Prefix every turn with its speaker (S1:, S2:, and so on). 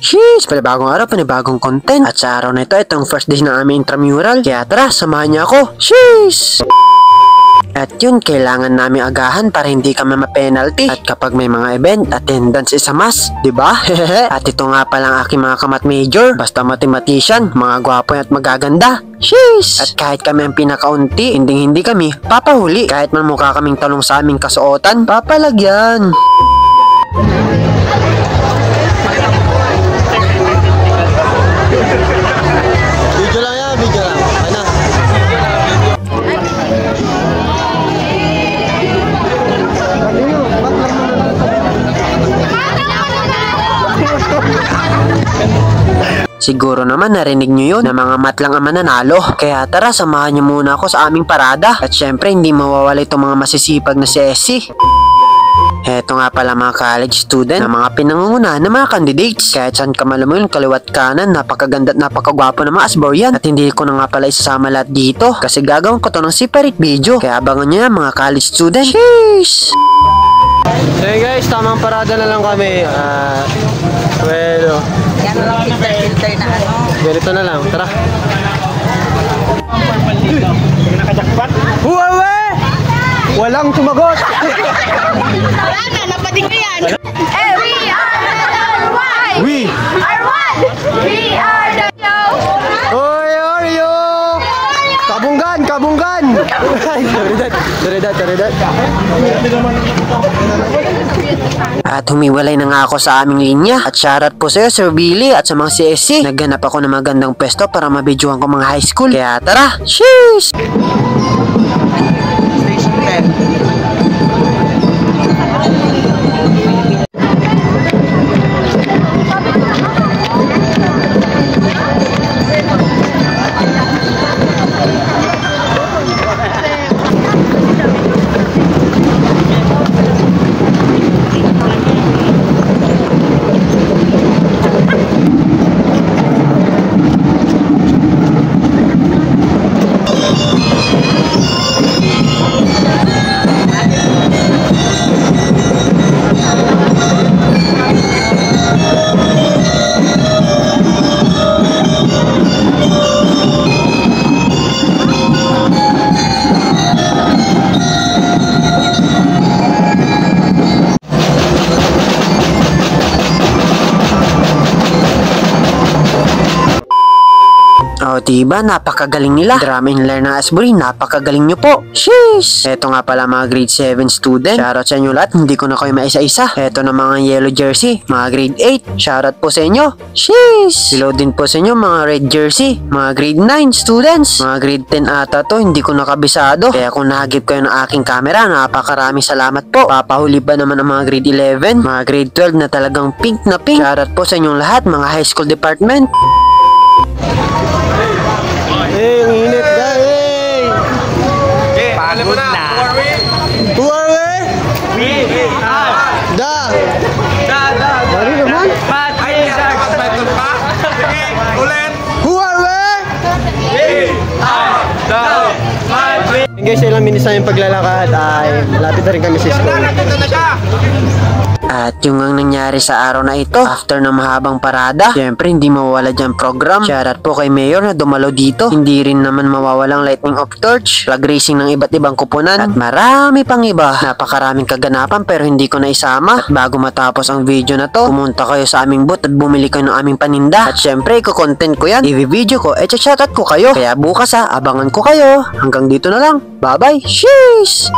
S1: Sheesh! Panibagong araw, panibagong content. At sa araw na ito, itong first day na aming intramural. Kaya tara, samahan niya ako. Sheesh! At yun, kailangan namin agahan para hindi kami ma-penalty. At kapag may mga event, attendance is a must, diba? At ito nga palang aking mga kamat major. Basta mathematician, mga gwapo at magaganda. Sheesh! At kahit kami ang pinakaunti, hindi kami papahuli. Kahit man mukha kaming talong sa aming kasuotan, papalagyan. Video lang yan, video lang. Ano? Siguro naman narinig nyo yun na mga mat lang ang mananalo. Kaya tara, samahan nyo muna ako sa aming parada. At syempre hindi mawawala itong mga masisipag na CSC. Heto nga pala mga college student na mga pinangungunahan ng mga candidates. Kahit saan ka malamuin, kaliwat kanan, napakaganda at napakagwapo ng mga asbor yan. At hindi ko na nga pala isasama lahat dito kasi gagawin ko to ng separate video. Kaya abangan nyo yan mga college student. Sheesh! So guys, tamang parada na lang kami. Well,
S2: yan na lang filter na ano.
S1: ganito na lang, tara.
S3: Nakajakpat?
S1: Huwawe! Walang sumagot!
S2: Wala na, napating ko yan. We are the one!
S1: We
S2: are one! We are the
S1: Oy, Oreo! Kabunggan! Kabunggan! Taridat. At humiwalay na nga ako sa aming linya. At shoutout po sa'yo, Sir Billy, at sa mga CSC. Nagganap ako ng magandang pwesto para mabidyohan ko mga high school. Kaya tara! Sheesh!
S2: Station 10. O diba, napakagaling nila. Drama and Learn ng Asbury, napakagaling nyo po. Sheesh! Eto nga pala mga grade 7 student. Shoutout sa inyo lahat, hindi ko na kayo maisa-isa. Eto na mga yellow jersey, mga grade 8. Shoutout po sa inyo. Sheesh! Hello din po sa inyo mga red jersey, mga grade 9 students. Mga grade 10 ata to, hindi ko nakabisado. Kaya kung nahagip kayo ng aking camera, napakaraming salamat po. Papahuli ba naman ang mga grade 11, mga grade 12 na talagang pink na pink. Shoutout po sa inyong lahat mga high school department. Hey, ang init na, hey!
S3: Okay, alam mo na. Who are we?
S1: Who are we?
S3: We are
S1: Da!
S3: Da.
S1: Mari naman?
S3: Ay, nag-title pa? Sige, ulit.
S1: Who are we?
S3: We are the
S1: Guys, ilang minutes na yung paglalakad ay malapit na rin kami sa school.
S3: Nandito na siya.
S1: At yung ang nangyari sa araw na ito, after ng mahabang parada, syempre hindi mawawala dyan program. Shoutout po kay Mayor na dumalo dito. Hindi rin naman mawawalang lightning of torch, flag racing ng iba't ibang kupunan, at marami pang iba. Napakaraming kaganapan pero hindi ko na isama. At bago matapos ang video na to, pumunta kayo sa aming booth at bumili kayo ng aming paninda. At syempre, i-content ko yan, i-video ko, shoutout ko kayo. Kaya bukas abangan ko kayo. Hanggang dito na lang. Bye-bye. Sheesh!